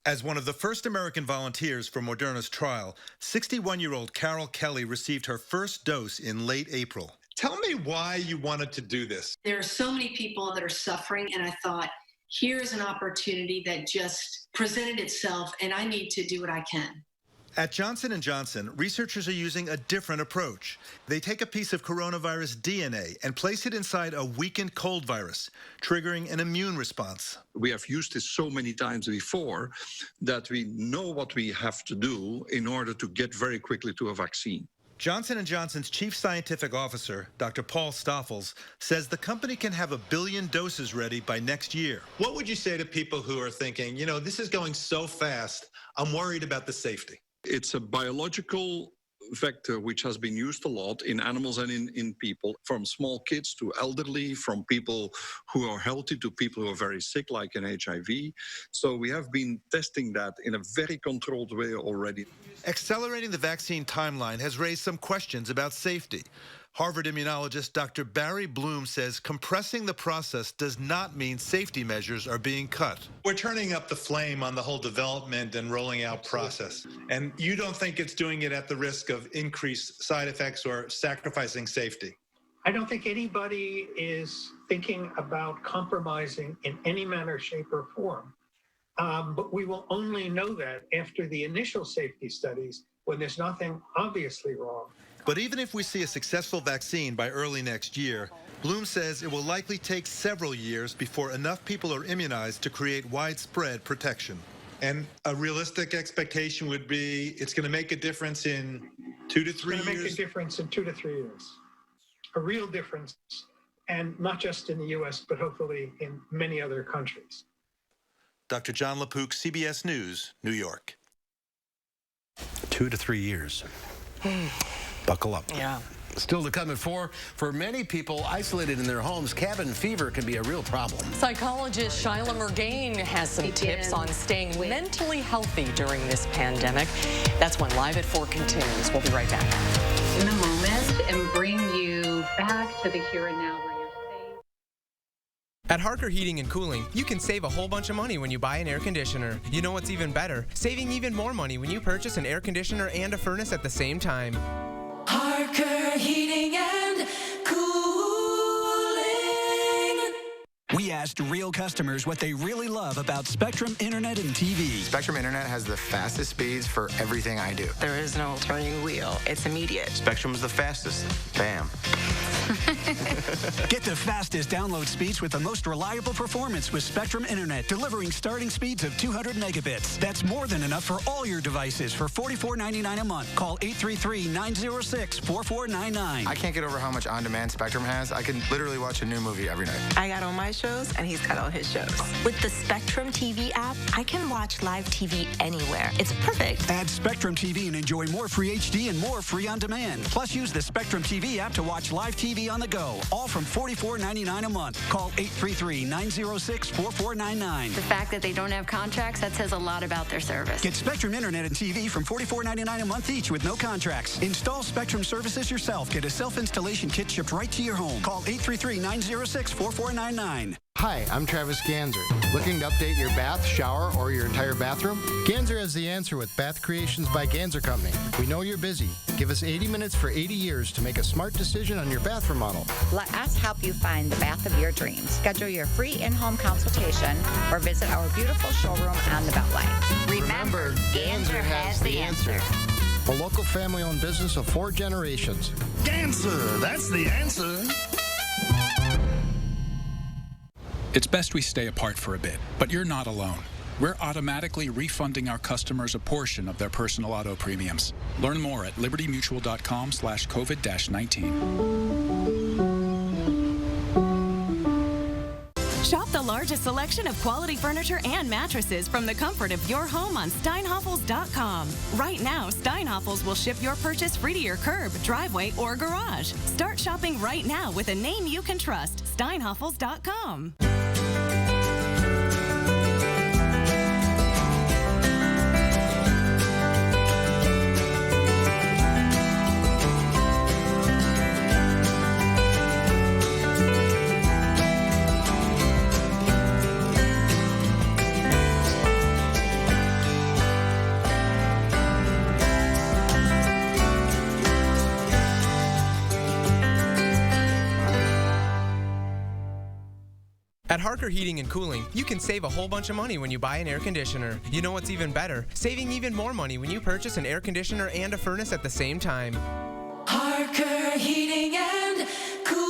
Speaker 4: As one of the first American volunteers for Moderna's trial, 61-year-old Carol Kelly received her first dose in late April. Tell me why you wanted to do this.
Speaker 7: There are so many people that are suffering, and I thought, here's an opportunity that just presented itself, and I need to do what I can.
Speaker 4: At Johnson & Johnson, researchers are using a different approach. They take a piece of coronavirus DNA and place it inside a weakened cold virus, triggering an immune response.
Speaker 8: We have used this so many times before that we know what we have to do in order to get very quickly to a vaccine.
Speaker 4: Johnson & Johnson's chief scientific officer, Dr. Paul Stoffels, says the company can have 1 billion doses ready by next year. What would you say to people who are thinking, you know, this is going so fast, I'm worried about the safety?
Speaker 8: It's a biological vector which has been used a lot in animals and in people, from small kids to elderly, from people who are healthy to people who are very sick, like in HIV. So we have been testing that in a very controlled way already.
Speaker 4: Accelerating the vaccine timeline has raised some questions about safety. Harvard immunologist Dr. Barry Bloom says compressing the process does not mean safety measures are being cut. We're turning up the flame on the whole development and rolling out process. And you don't think it's doing it at the risk of increased side effects or sacrificing safety?
Speaker 9: I don't think anybody is thinking about compromising in any manner, shape, or form. But we will only know that after the initial safety studies, when there's nothing obviously wrong.
Speaker 4: But even if we see a successful vaccine by early next year, Bloom says it will likely take several years before enough people are immunized to create widespread protection. And a realistic expectation would be it's going to make a difference in 2 to 3 years?
Speaker 9: It's going to make a difference in 2 to 3 years. A real difference, and not just in the U.S., but hopefully in many other countries.
Speaker 4: Dr. John LaPook, CBS News, New York. 2 to 3 years. Buckle up.
Speaker 2: Yeah.
Speaker 1: Still to come at 4, for many people isolated in their homes, cabin fever can be a real problem.
Speaker 2: Psychologist Shyla Murgain has some tips on staying mentally healthy during this pandemic. That's when Live at 4 continues. We'll be right back.
Speaker 10: In the moment and bring you back to the here and now.
Speaker 27: At Harker Heating and Cooling, you can save a whole bunch of money when you buy an air conditioner. You know what's even better? Saving even more money when you purchase an air conditioner and a furnace at the same time.
Speaker 28: Harker Heating and Cooling.
Speaker 29: We asked real customers what they really love about Spectrum Internet and TV.
Speaker 30: Spectrum Internet has the fastest speeds for everything I do.
Speaker 31: There is no turning wheel. It's immediate.
Speaker 30: Spectrum's the fastest. Bam.
Speaker 29: Get the fastest download speeds with the most reliable performance with Spectrum Internet, delivering starting speeds of 200 megabits. That's more than enough for all your devices for $44.99 a month. Call 833-906-4499.
Speaker 30: I can't get over how much on-demand Spectrum has. I can literally watch a new movie every night.
Speaker 31: I got all my shows, and he's got all his shows. With the Spectrum TV app, I can watch live TV anywhere. It's perfect.
Speaker 29: Add Spectrum TV and enjoy more free HD and more free on-demand. Plus, use the Spectrum TV app to watch live TV on the go, all from $44.99 a month. Call 833-906-4499.
Speaker 32: The fact that they don't have contracts, that says a lot about their service.
Speaker 29: Get Spectrum Internet and TV from $44.99 a month each with no contracts. Install Spectrum services yourself. Get a self-installation kit shipped right to your home. Call 833-906-4499.
Speaker 5: Hi, I'm Travis Ganser. Looking to update your bath, shower, or your entire bathroom? Ganser has the answer with Bath Creations by Ganser Company. We know you're busy. Give us 80 minutes for 80 years to make a smart decision on your bath remodel.
Speaker 11: Let us help you find the bath of your dreams. Schedule your free in-home consultation or visit our beautiful showroom on the Beltline.
Speaker 5: Remember, Ganser has the answer. A local family-owned business of 4 generations.
Speaker 12: Ganser, that's the answer.
Speaker 13: It's best we stay apart for a bit, but you're not alone. We're automatically refunding our customers a portion of their personal auto premiums. Learn more at libertymutual.com/COVID-19.
Speaker 15: Shop the largest selection of quality furniture and mattresses from the comfort of your home on steinhoffels.com. Right now, Steinhoffels will ship your purchase free to your curb, driveway, or garage. Start shopping right now with a name you can trust, steinhoffels.com.
Speaker 27: At Harker Heating and Cooling, you can save a whole bunch of money when you buy an air conditioner. You know what's even better? Saving even more money when you purchase an air conditioner and a furnace at the same time.
Speaker 28: Harker Heating and Cooling.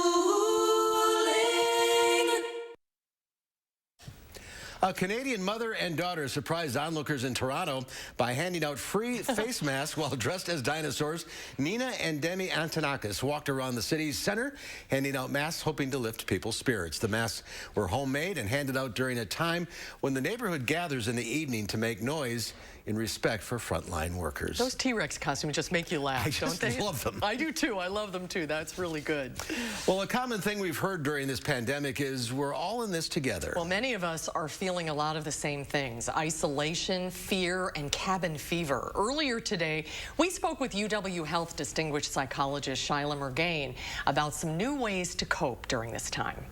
Speaker 1: A Canadian mother and daughter surprised onlookers in Toronto by handing out free face masks while dressed as dinosaurs. Nina and Demi Antonakis walked around the city's center, handing out masks, hoping to lift people's spirits. The masks were homemade and handed out during a time when the neighborhood gathers in the evening to make noise in respect for frontline workers.
Speaker 2: Those T-Rex costumes just make you laugh, don't they?
Speaker 1: I love them.
Speaker 2: I do too. I love them too. That's really good.
Speaker 1: Well, a common thing we've heard during this pandemic is we're all in this together.
Speaker 2: Well, many of us are feeling a lot of the same things: isolation, fear, and cabin fever. Earlier today, we spoke with UW Health distinguished psychologist Shyla Murgain about some new ways to cope during this time.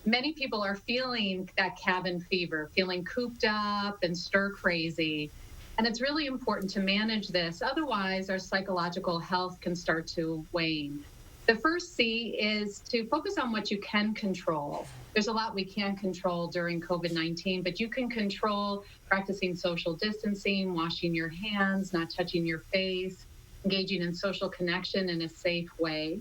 Speaker 10: Many people are feeling that cabin fever, feeling cooped up and stir crazy. And it's really important to manage this. Otherwise, our psychological health can start to wane. The first C is to focus on what you can control. There's a lot we can't control during COVID-19, but you can control practicing social distancing, washing your hands, not touching your face, engaging in social connection in a safe way.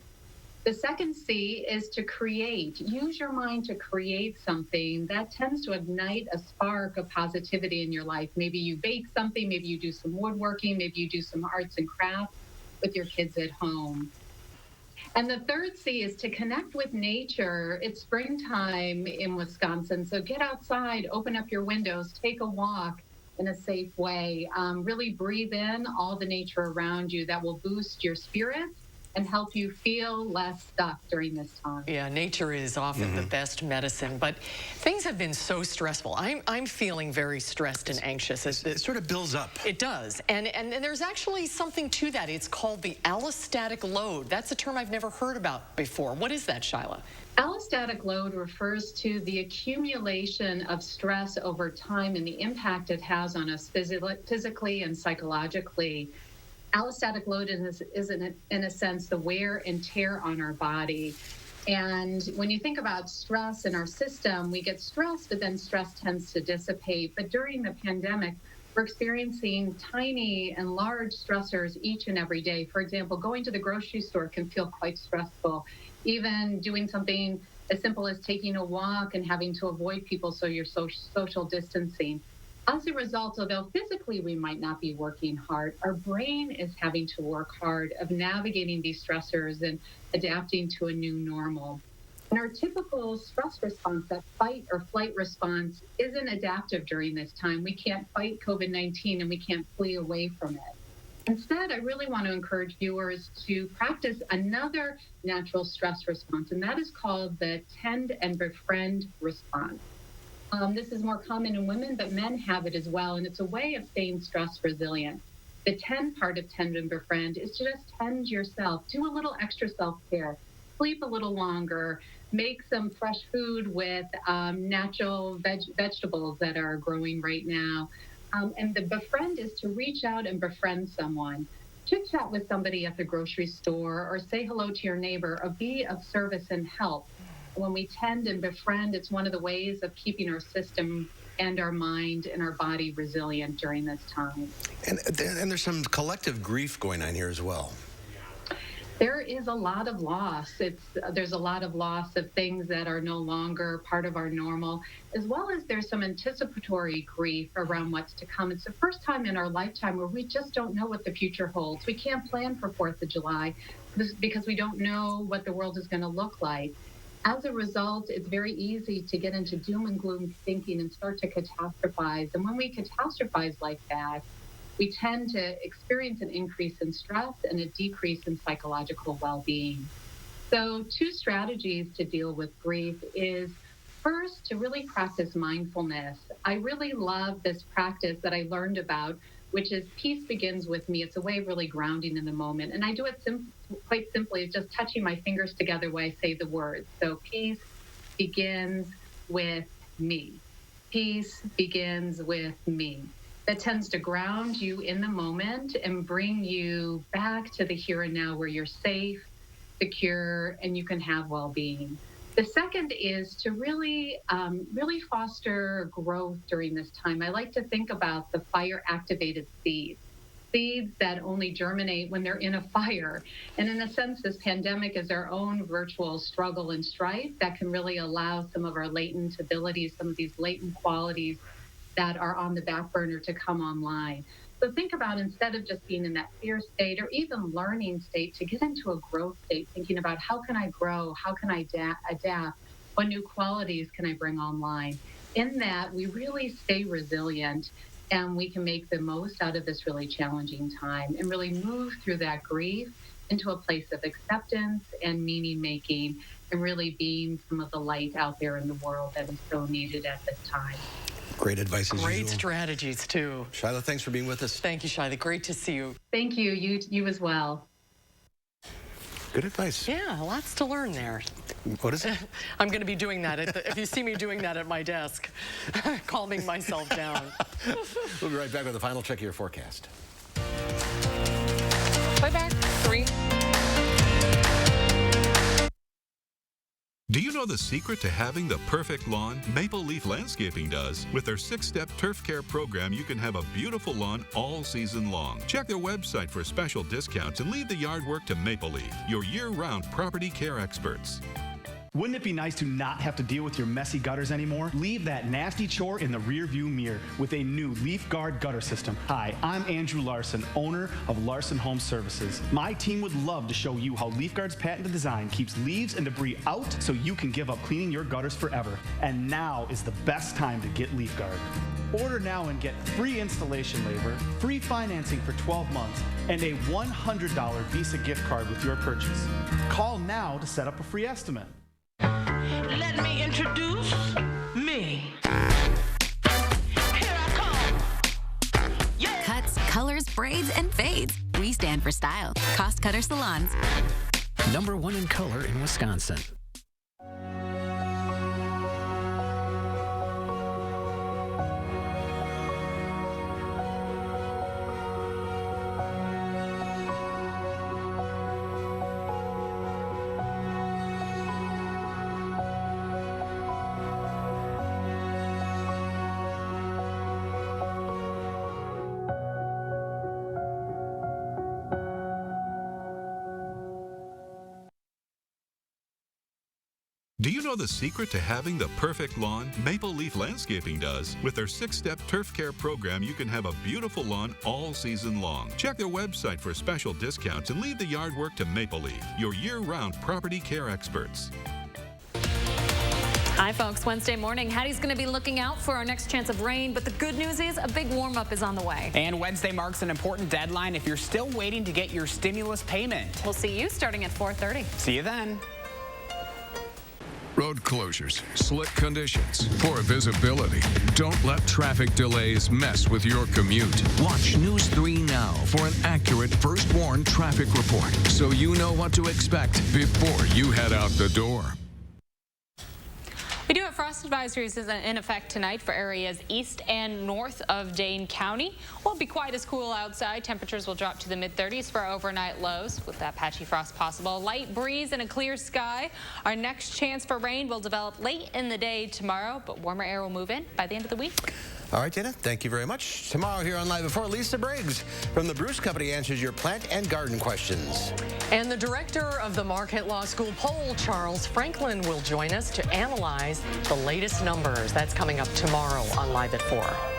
Speaker 10: The second C is to create. Use your mind to create something that tends to ignite a spark of positivity in your life. Maybe you bake something, maybe you do some woodworking, maybe you do some arts and crafts with your kids at home. And the third C is to connect with nature. It's springtime in Wisconsin, so get outside, open up your windows, take a walk in a safe way. Really breathe in all the nature around you. That will boost your spirits and help you feel less stuck during this time.
Speaker 2: Yeah, nature is often the best medicine, but things have been so stressful. I'm feeling very stressed and anxious.
Speaker 1: It sort of builds up.
Speaker 2: It does, and there's actually something to that. It's called the allostatic load. That's a term I've never heard about before. What is that, Shyla?
Speaker 10: Allostatic load refers to the accumulation of stress over time and the impact it has on us physically and psychologically. Allostatic load is in a sense the wear and tear on our body. And when you think about stress in our system, we get stressed, but then stress tends to dissipate. But during the pandemic, we're experiencing tiny and large stressors each and every day. For example, going to the grocery store can feel quite stressful. Even doing something as simple as taking a walk and having to avoid people so you're social distancing. As a result, although physically we might not be working hard, our brain is having to work hard of navigating these stressors and adapting to a new normal. And our typical stress response, that fight or flight response, isn't adaptive during this time. We can't fight COVID-19 and we can't flee away from it. Instead, I really want to encourage viewers to practice another natural stress response, and that is called the tend and befriend response. This is more common in women, but men have it as well, and it's a way of staying stress resilient. The tend part of tend and befriend is to just tend yourself, do a little extra self-care, sleep a little longer, make some fresh food with natural vegetables that are growing right now. And the befriend is to reach out and befriend someone. Chit chat with somebody at the grocery store, or say hello to your neighbor, or be of service and help. When we tend and befriend, it's one of the ways of keeping our system and our mind and our body resilient during this time.
Speaker 1: And there's some collective grief going on here as well.
Speaker 10: There is a lot of loss. There's a lot of loss of things that are no longer part of our normal, as well as there's some anticipatory grief around what's to come. It's the first time in our lifetime where we just don't know what the future holds. We can't plan for 4th of July because we don't know what the world is going to look like. As a result, it's very easy to get into doom and gloom thinking and start to catastrophize. And when we catastrophize like that, we tend to experience an increase in stress and a decrease in psychological well-being. So 2 strategies to deal with grief is, first, to really practice mindfulness. I really love this practice that I learned about, which is peace begins with me. It's a way of really grounding in the moment. And I do it quite simply. It's just touching my fingers together when I say the words. So peace begins with me. Peace begins with me. That tends to ground you in the moment and bring you back to the here and now, where you're safe, secure, and you can have well-being. The second is to really foster growth during this time. I like to think about the fire-activated seeds that only germinate when they're in a fire. And in a sense, this pandemic is our own virtual struggle and strife that can really allow some of our latent abilities, some of these latent qualities that are on the back burner to come online. So think about, instead of just being in that fear state or even learning state, to get into a growth state, thinking about how can I grow, how can I adapt, what new qualities can I bring online. In that, we really stay resilient and we can make the most out of this really challenging time and really move through that grief into a place of acceptance and meaning making, and really being some of the light out there in the world that is so needed at this time.
Speaker 1: Great advice as usual.
Speaker 2: Great strategies, too.
Speaker 1: Shyla, thanks for being with us.
Speaker 2: Thank you, Shyla. Great to see you.
Speaker 10: Thank you. You as well.
Speaker 1: Good advice.
Speaker 2: Yeah, lots to learn there.
Speaker 1: What is it?
Speaker 2: I'm going to be doing that. If you see me doing that at my desk, calming myself down.
Speaker 1: We'll be right back with the final check of your forecast.
Speaker 2: Play back. 3.
Speaker 3: Do you know the secret to having the perfect lawn? Maple Leaf Landscaping does. With their 6-step turf care program, you can have a beautiful lawn all season long. Check their website for special discounts and leave the yard work to Maple Leaf, your year-round property care experts.
Speaker 14: Wouldn't it be nice to not have to deal with your messy gutters anymore? Leave that nasty chore in the rearview mirror with a new Leaf Guard gutter system. Hi, I'm Andrew Larson, owner of Larson Home Services. My team would love to show you how Leaf Guard's patented design keeps leaves and debris out so you can give up cleaning your gutters forever. And now is the best time to get Leaf Guard. Order now and get free installation labor, free financing for 12 months, and a $100 Visa gift card with your purchase. Call now to set up a free estimate.
Speaker 28: Let me introduce me.
Speaker 16: Cuts, colors, braids, and fades. We stand for style. Cost Cutter Salons.
Speaker 17: #1 in color in Wisconsin.
Speaker 3: Do you know the secret to having the perfect lawn? Maple Leaf Landscaping does. With their 6-step turf care program, you can have a beautiful lawn all season long. Check their website for special discounts and leave the yard work to Maple Leaf, your year-round property care experts.
Speaker 18: Hi, folks. Wednesday morning, Hattie's going to be looking out for our next chance of rain, but the good news is a big warm-up is on the way.
Speaker 19: And Wednesday marks an important deadline if you're still waiting to get your stimulus payment.
Speaker 18: We'll see you starting at 4:30.
Speaker 19: See you then.
Speaker 20: Road closures, slick conditions, poor visibility. Don't let traffic delays mess with your commute. Watch News 3 now for an accurate first warn traffic report so you know what to expect before you head out the door.
Speaker 18: frost advisories is in effect tonight for areas east and north of Dane County. Won't be quite as cool outside. Temperatures will drop to the mid-30s for overnight lows with that patchy frost possible. Light breeze and a clear sky. Our next chance for rain will develop late in the day tomorrow, but warmer air will move in by the end of the week.
Speaker 1: All right, Dana, thank you very much. Tomorrow here on Live Before, Lisa Briggs from the Bruce Company answers your plant and garden questions.
Speaker 2: And the director of the Marquette Law School poll, Charles Franklin, will join us to analyze the latest numbers. That's coming up tomorrow on Live at 4.